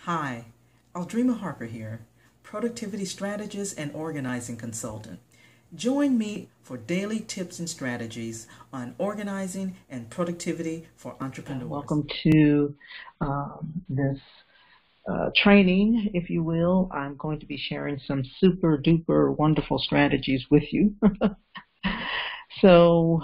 Hi, Aldrima Harper here, productivity strategist and organizing consultant. Join me for daily tips and strategies on organizing and productivity for entrepreneurs. Welcome to this training, if you will. I'm going to be sharing some super duper wonderful strategies with you. So,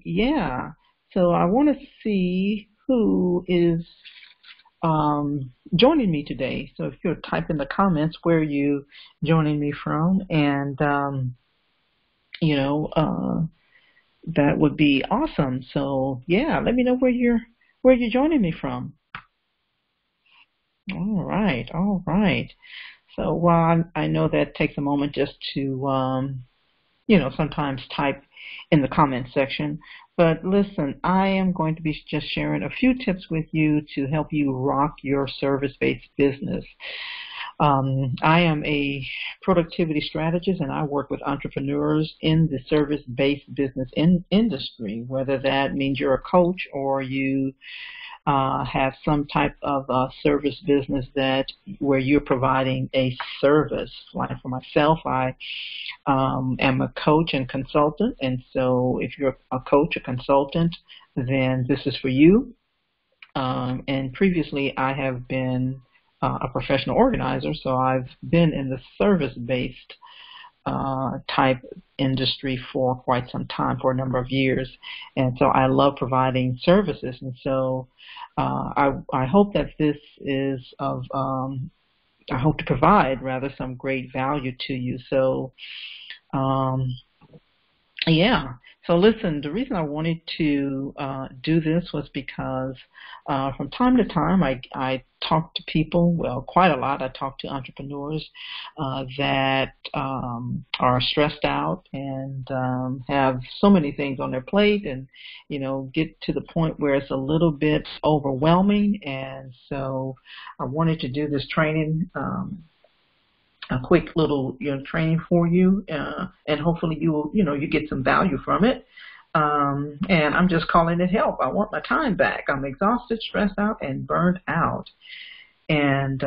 yeah. So I want to see who is joining me today. So if you'll type in the comments where you joining me from, and you know, that would be awesome. So yeah, let me know where you're joining me from. All right, all right. So while I know that takes a moment just to sometimes type in the comment section. But listen, I am going to be just sharing a few tips with you to help you rock your service-based business. I am a productivity strategist, and I work with entrepreneurs in the service-based business industry, whether that means you're a coach or you have some type of service business where you're providing a service. Like for myself, I am a coach and consultant, and so if you're a coach, a consultant, then this is for you. And previously, I have been a professional organizer, so I've been in the service-based type industry for quite some time, for a number of years, and so I love providing services. And so I hope that this is of I hope to provide rather some great value to you. So yeah. So listen, the reason I wanted to do this was because from time to time I talk to people, well, quite a lot. I talk to entrepreneurs that are stressed out and have so many things on their plate, and get to the point where it's a little bit overwhelming. And so I wanted to do this training. A quick little training for you, and hopefully you get some value from it. And I'm just calling it help. I want my time back. I'm exhausted, stressed out, and burned out. And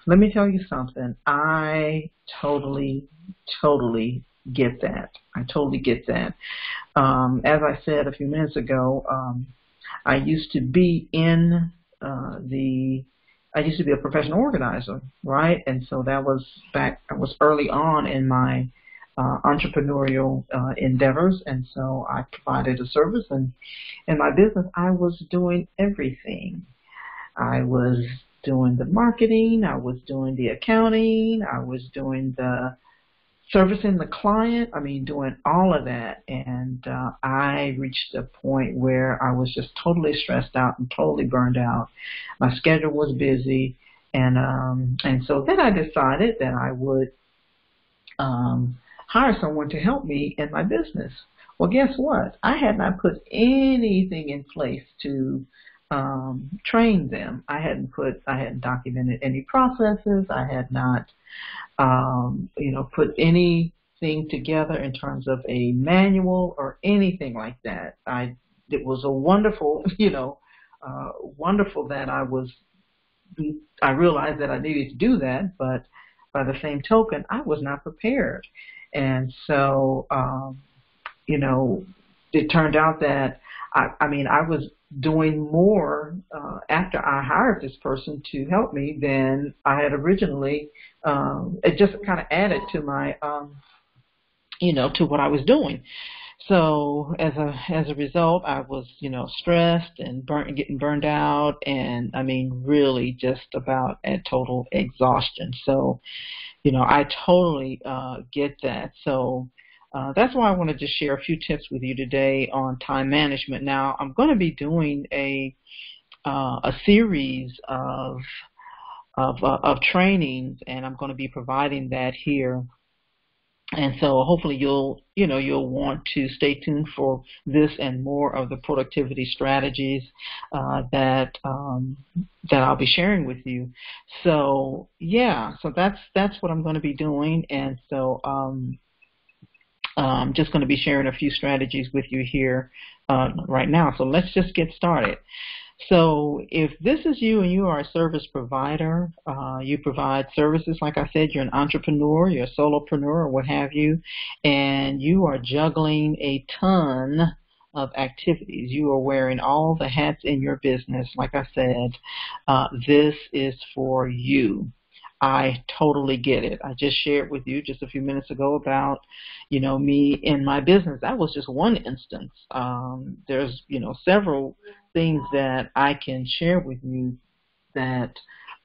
let me tell you something. I totally get that. I totally get that. As I said a few minutes ago, I used to be I used to be a professional organizer, right? And so that was I was early on in my entrepreneurial endeavors, and so I provided a service, and in my business, I was doing everything. I was doing the marketing, I was doing the accounting, I was doing the servicing the client, doing all of that. And I reached a point where I was just totally stressed out and totally burned out. My schedule was busy, and so then I decided that I would hire someone to help me in my business. Well, guess what? I had not put anything in place to train them. I hadn't documented any processes. I had not put anything together in terms of a manual or anything like that. It was a wonderful, wonderful that I realized that I needed to do that, but by the same token, I was not prepared. And so, it turned out that I was doing more after I hired this person to help me than I had originally. It just kind of added to my, to what I was doing. So as a result, I was, stressed and getting burned out, and really just about at total exhaustion. So, I totally get that. So. That's why I wanted to share a few tips with you today on time management. Now, I'm going to be doing a series of trainings, and I'm going to be providing that here. And so hopefully you'll want to stay tuned for this and more of the productivity strategies that I'll be sharing with you. So yeah, so that's what I'm going to be doing, and so. I'm just going to be sharing a few strategies with you here right now. So let's just get started. So if this is you and you are a service provider, you provide services, like I said, you're an entrepreneur, you're a solopreneur or what have you, and you are juggling a ton of activities. You are wearing all the hats in your business. Like I said, this is for you. I totally get it. I just shared with you just a few minutes ago about, me in my business. That was just one instance. There's, several things that I can share with you that,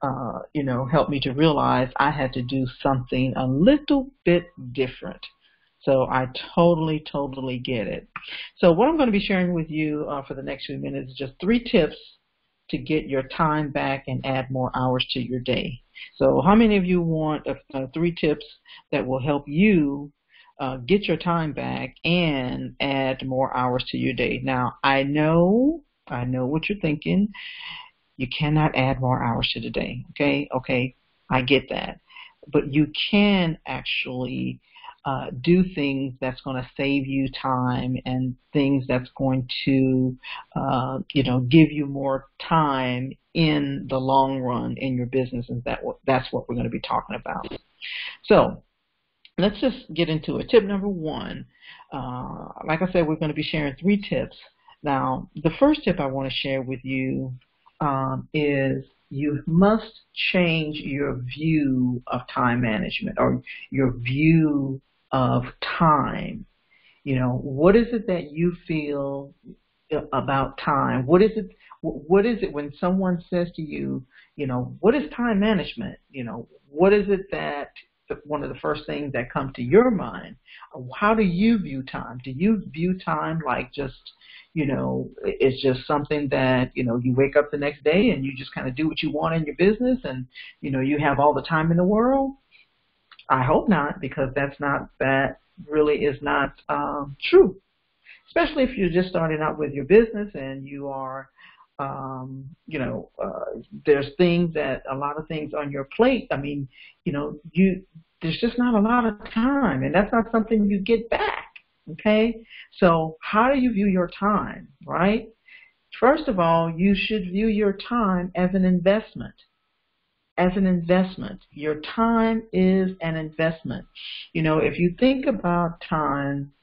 helped me to realize I had to do something a little bit different. So I totally, totally get it. So what I'm going to be sharing with you for the next few minutes is just 3 tips to get your time back and add more hours to your day. So how many of you want 3 tips that will help you get your time back and add more hours to your day? Now, I know what you're thinking. You cannot add more hours to the day. Okay, I get that. But you can actually do things that's going to save you time and things that's going to, give you more time in the long run in your business, and that's what we're going to be talking about. So let's just get into it. Tip number 1, like I said, we're going to be sharing 3 tips. Now, the first tip I want to share with you is you must change your view of time management or your view of time. What is it that you feel about time? What is it when someone says to you, what is time management? What is it that one of the first things that come to your mind? How do you view time? Do you view time like just, it's just something that, you wake up the next day and you just kind of do what you want in your business and, you have all the time in the world? I hope not, because that really is not true. Especially if you're just starting out with your business and you are, there's a lot of things on your plate. I mean, there's just not a lot of time, and that's not something you get back. Okay, so how do you view your time, right? First of all, you should view your time as an investment. As an investment. Your time is an investment. If you think about time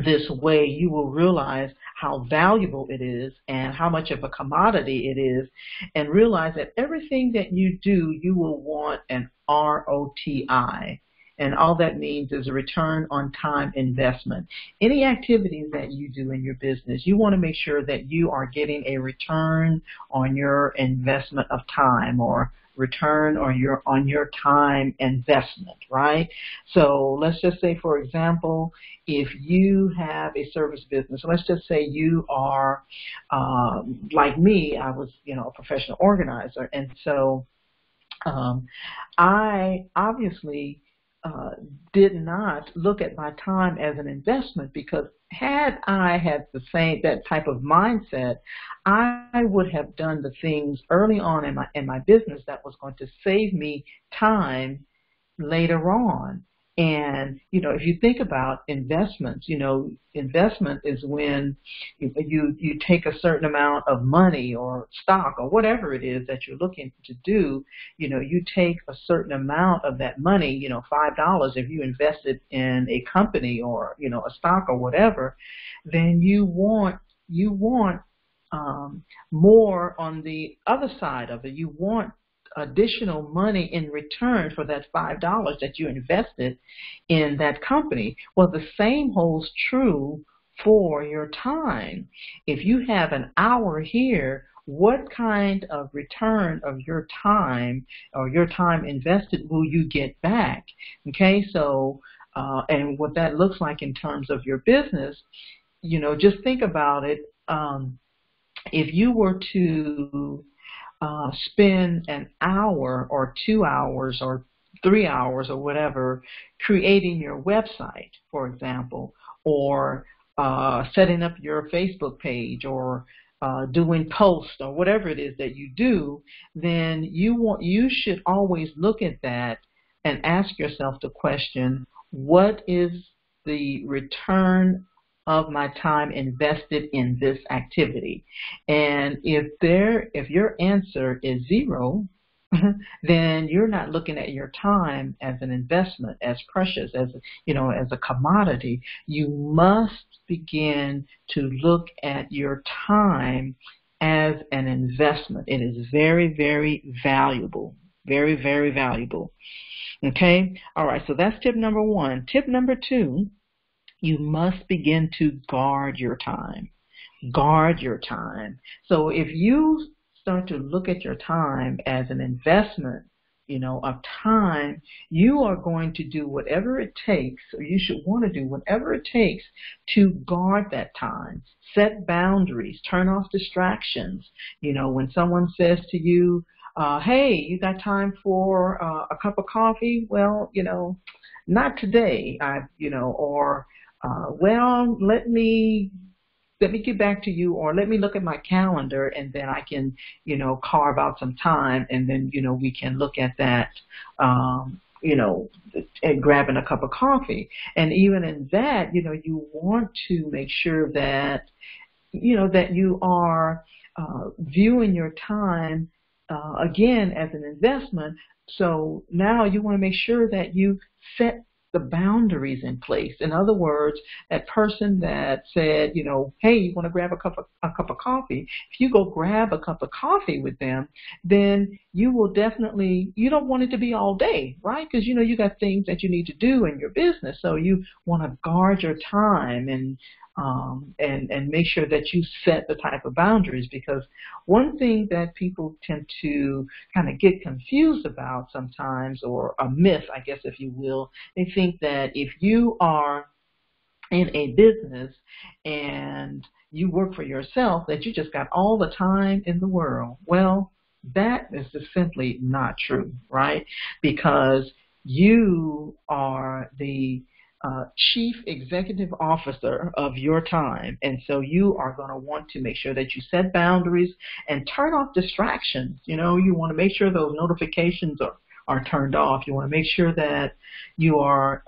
this way, you will realize how valuable it is and how much of a commodity it is, and realize that everything that you do, you will want an ROTI. And all that means is a return on time investment. Any activities that you do in your business, you want to make sure that you are getting a return on your investment of time, or return on your time investment, right? So let's just say, for example, if you have a service business, let's just say you are like me. I was, a professional organizer, and so I obviously did not look at my time as an investment, because had I had that type of mindset, I would have done the things early on in my business that was going to save me time later on. And, if you think about investments, investment is when you take a certain amount of money or stock or whatever it is that you're looking to do. You take a certain amount of that money, $5, if you invested in a company or, a stock or whatever, then you want more on the other side of it. You want additional money in return for that $5 that you invested in that company. Well, the same holds true for your time. If you have an hour here, what kind of return of your time or your time invested will you get back? Okay, so and what that looks like in terms of your business, just think about it. If you were to spend an hour or 2 hours or 3 hours or whatever creating your website, for example, or setting up your Facebook page, or doing posts or whatever it is that you do, then you should always look at that and ask yourself the question, what is the return of my time invested in this activity? And if your answer is 0, then you're not looking at your time as an investment, as precious, as a commodity. You must begin to look at your time as an investment. It is very, very valuable. Very, very valuable. Okay? All right, so that's tip number 1. Tip number 2, you must begin to guard your time. Guard your time. So if you start to look at your time as an investment, of time, you are going to do whatever it takes, or you should want to do whatever it takes to guard that time. Set boundaries, turn off distractions. When someone says to you, hey, you got time for a cup of coffee? Well, not today. Well, let me get back to you, or let me look at my calendar, and then I can, carve out some time, and then, we can look at that, and grabbing a cup of coffee. And even in that, you want to make sure that, that you are viewing your time, again, as an investment. So now you want to make sure that you set the boundaries in place. In other words, that person that said, hey, you want to grab a cup of coffee? If you go grab a cup of coffee with them, then you will definitely, you don't want it to be all day, right? Because you got things that you need to do in your business. So you want to guard your time and make sure that you set the type of boundaries, because one thing that people tend to kind of get confused about sometimes, or a myth, I guess, if you will, they think that if you are in a business and you work for yourself, that you just got all the time in the world. Well, that is just simply not true, right? Because you are the chief executive officer of your time, and so you are going to want to make sure that you set boundaries and turn off distractions. You want to make sure those notifications are turned off. You want to make sure that you are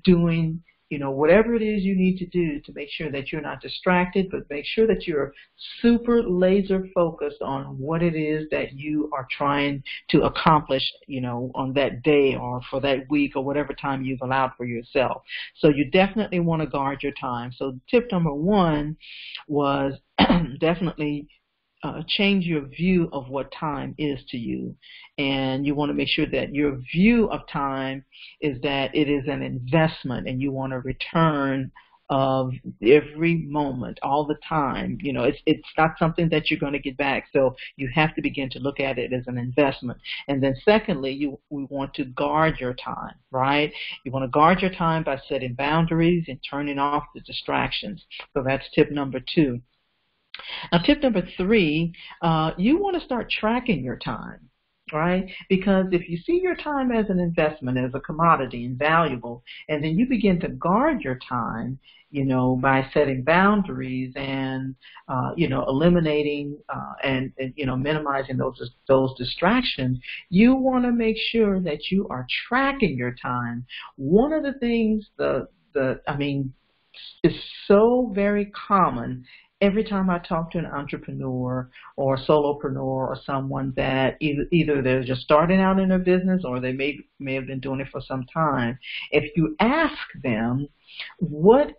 doing whatever it is you need to do to make sure that you're not distracted, but make sure that you're super laser focused on what it is that you are trying to accomplish, on that day or for that week or whatever time you've allowed for yourself. So you definitely want to guard your time. So tip number 1 was definitely change your view of what time is to you. And you want to make sure that your view of time is that it is an investment, and you want a return of every moment, all the time. It's not something that you're going to get back. So you have to begin to look at it as an investment. And then secondly, we want to guard your time, right? You want to guard your time by setting boundaries and turning off the distractions. So that's tip number 2. Now, tip number 3, you want to start tracking your time, right? Because if you see your time as an investment, as a commodity and valuable, and then you begin to guard your time, by setting boundaries and, eliminating and minimizing those distractions, you want to make sure that you are tracking your time. One of the things is so very common. Every time I talk to an entrepreneur or solopreneur or someone that either they're just starting out in their business or they may have been doing it for some time, if you ask them, what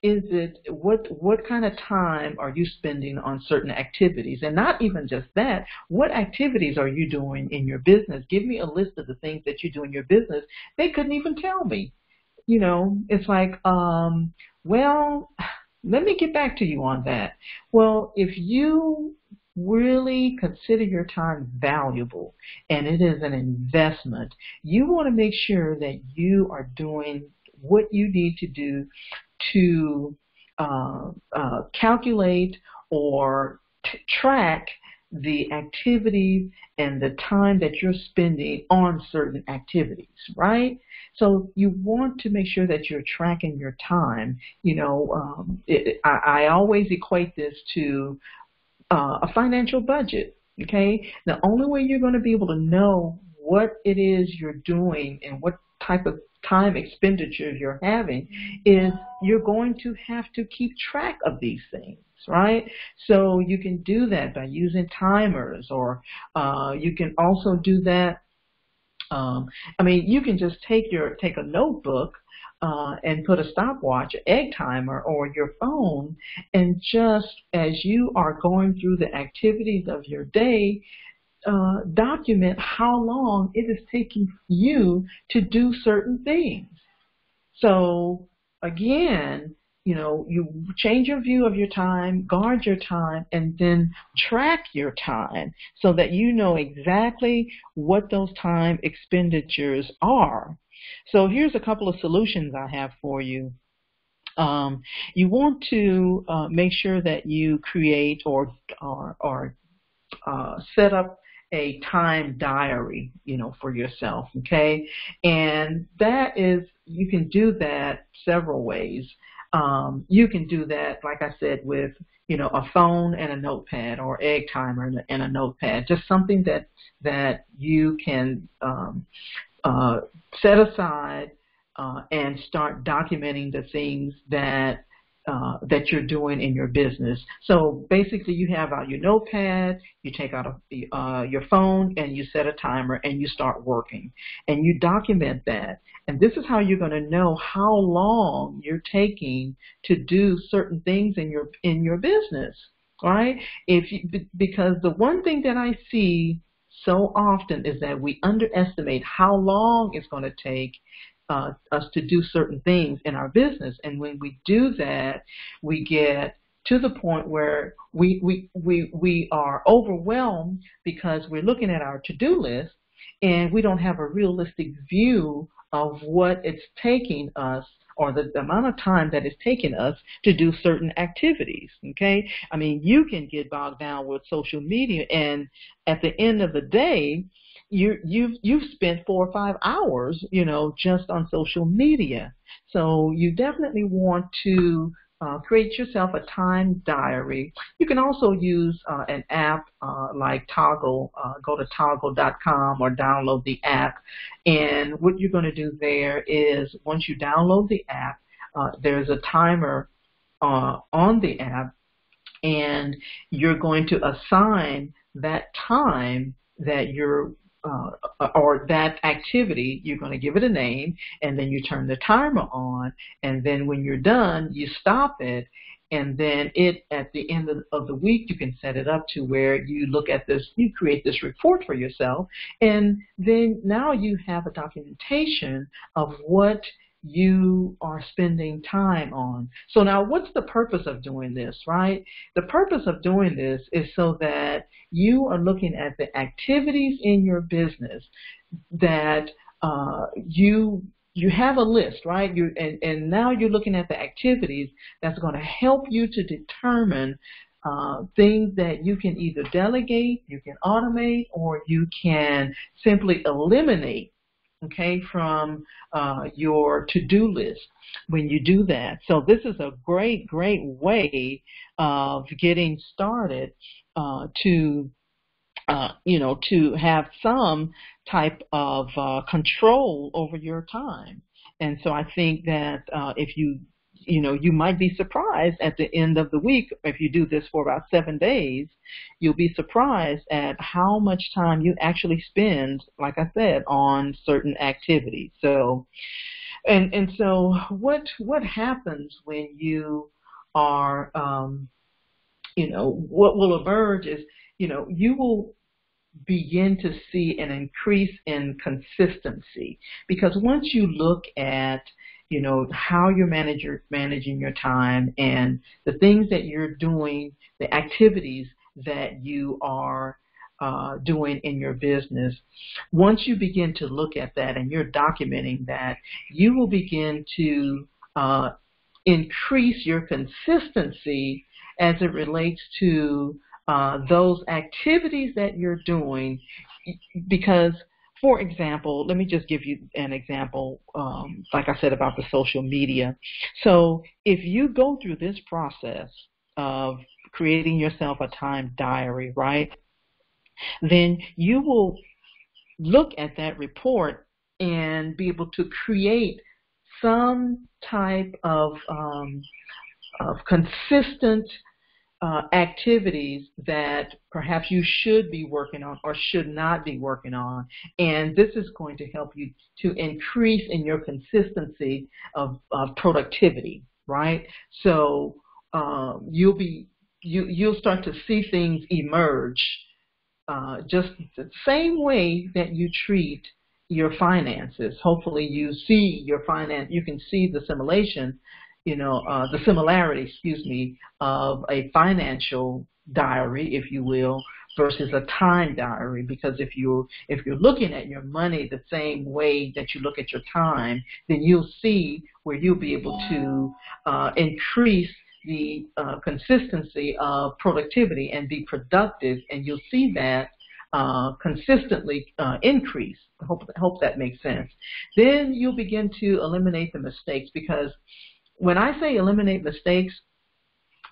kind of time are you spending on certain activities? And not even just that, what activities are you doing in your business? Give me a list of the things that you do in your business. They couldn't even tell me. It's like, well, let me get back to you on that. Well, if you really consider your time valuable and it is an investment, you want to make sure that you are doing what you need to do to calculate or track the activities and the time that you're spending on certain activities, right? So you want to make sure that you're tracking your time. I always equate this to a financial budget, okay? The only way you're going to be able to know what it is you're doing and what type of time expenditures you're having, is you're going to have to keep track of these things, right? So you can do that by using timers, or you can also do that. You can just take a notebook and put a stopwatch, an egg timer, or your phone, and just as you are going through the activities of your day, document how long it is taking you to do certain things. So again, you change your view of your time, guard your time, and then track your time so that you know exactly what those time expenditures are. So here's a couple of solutions I have for you. You want to make sure that you create or set up a time diary, for yourself, okay? And that is, you can do that several ways. You can do that, like I said, with, a phone and a notepad, or egg timer and a notepad, just something that you can set aside and start documenting the things that you're doing in your business. So basically, you have out your notepad, you take out your phone, and you set a timer, and you start working, and you document that. And this is how you're going to know how long you're taking to do certain things in your business, right? Because the one thing that I see so often is that we underestimate how long it's going to take us to do certain things in our business. And when we do that, we get to the point where we are overwhelmed because we're looking at our to-do list and we don't have a realistic view of what it's taking us, or the amount of time that it's taking us to do certain activities, okay? You can get bogged down with social media, and at the end of the day, you've spent 4 or 5 hours, just on social media. So you definitely want to create yourself a time diary. You can also use an app like Toggl. Go to toggl.com or download the app. And what you're going to do there is, once you download the app, there's a timer on the app, and you're going to assign that time that or that activity. You're going to give it a name, and then you turn the timer on, and then when you're done, you stop it, and then at the end of the week, you can set it up to where you look at this, you create this report for yourself, and then now you have a documentation of what you are spending time on. So now, what's the purpose of doing this, right? The purpose of doing this is so that you are looking at the activities in your business that you have a list, right? And now you're looking at the activities that's going to help you to determine things that you can either delegate, you can automate, or you can simply eliminate, okay, from your to-do list when you do that. So this is a great way of getting started to have some type of control over your time. And so I think that if you might be surprised at the end of the week, if you do this for about 7 days, you'll be surprised at how much time you actually spend, like I said, on certain activities. So, and so what happens when you are, what will emerge is, you will begin to see an increase in consistency, because once you look at how you're managing your time and the things that you're doing, the activities that you are doing in your business, once you begin to look at that and you're documenting that, you will begin to increase your consistency as it relates to those activities that you're doing. Because, for example, let me just give you an example, like I said, about the social media. So if you go through this process of creating yourself a time diary, right, then you will look at that report and be able to create some type of consistent activities that perhaps you should be working on or should not be working on. And this is going to help you to increase in your consistency of productivity, right? So you'll start to see things emerge just the same way that you treat your finances. Hopefully you see your finance, you can see the simulation, the similarity, of a financial diary, if you will, versus a time diary. Because if you're looking at your money the same way that you look at your time, then you'll see where you'll be able to increase the consistency of productivity and be productive, and you'll see that consistently increase. I hope that makes sense. Then you'll begin to eliminate the mistakes, because when I say eliminate mistakes,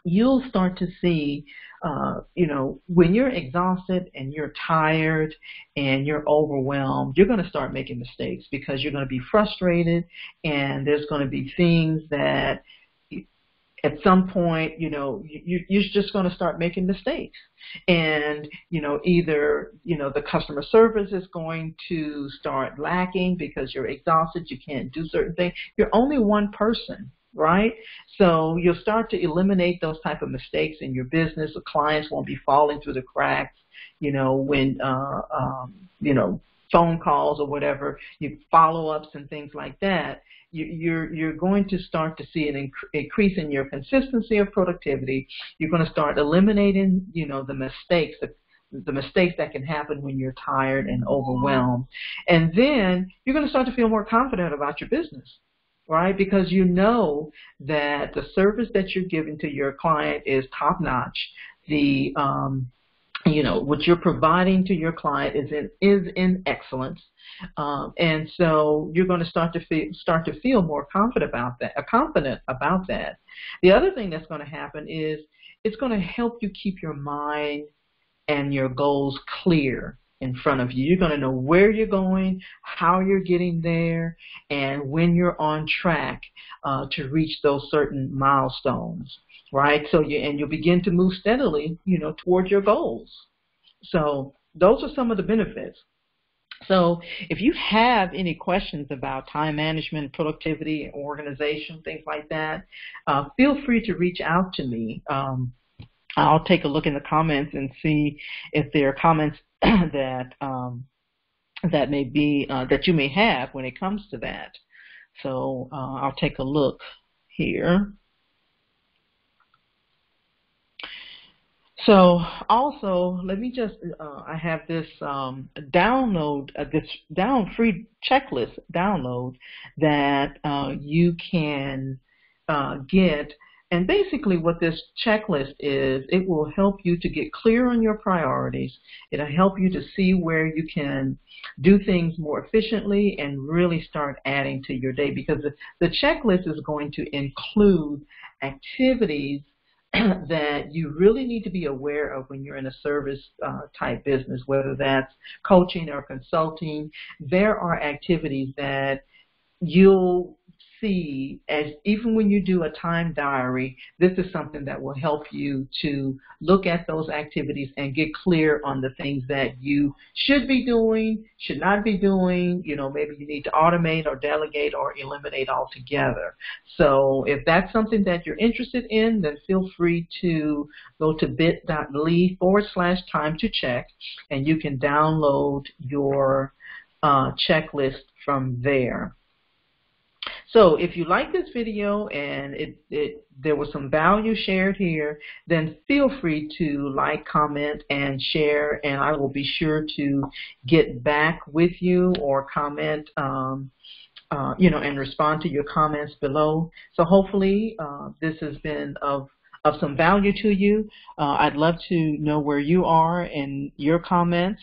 you'll start to see, when you're exhausted and you're tired and you're overwhelmed, you're going to start making mistakes because you're going to be frustrated, and there's going to be things that at some point, you're just going to start making mistakes. And, either, the customer service is going to start lacking because you're exhausted, you can't do certain things. You're only one person, right? So you'll start to eliminate those type of mistakes in your business. The clients won't be falling through the cracks, when, phone calls or whatever, you follow-ups and things like that. You're going to start to see an increase in your consistency of productivity. You're going to start eliminating, the mistakes, the mistakes that can happen when you're tired and overwhelmed. And then you're going to start to feel more confident about your business, right? Because you know that the service that you're giving to your client is top-notch. What you're providing to your client is in excellence, and so you're going to start to feel more confident about that. The other thing that's going to happen is it's going to help you keep your mind and your goals clear in front of you. You're going to know where you're going, how you're getting there, and when you're on track to reach those certain milestones. Right, so you'll begin to move steadily, toward your goals. So those are some of the benefits. So if you have any questions about time management, productivity, organization, things like that, feel free to reach out to me. I'll take a look in the comments and see if there are comments that may be that you may have when it comes to that. So I'll take a look here. So also, let me just, I have this free checklist download that you can get. And basically what this checklist is, it will help you to get clear on your priorities. It'll help you to see where you can do things more efficiently and really start adding to your day, because the checklist is going to include activities that you really need to be aware of when you're in a service type business, whether that's coaching or consulting. There are activities that you'll see, as even when you do a time diary, this is something that will help you to look at those activities and get clear on the things that you should be doing, should not be doing. Maybe you need to automate or delegate or eliminate altogether. So if that's something that you're interested in, then feel free to go to bit.ly/time to check, and you can download your checklist from there. So if you like this video and there was some value shared here, then feel free to like, comment, and share, and I will be sure to get back with you or comment, and respond to your comments below. So hopefully this has been of some value to you. I'd love to know where you are in your comments.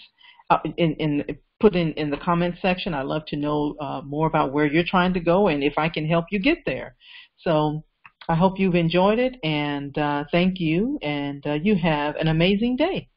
Put in the comments section. I'd love to know more about where you're trying to go and if I can help you get there. So I hope you've enjoyed it, and thank you, and you have an amazing day.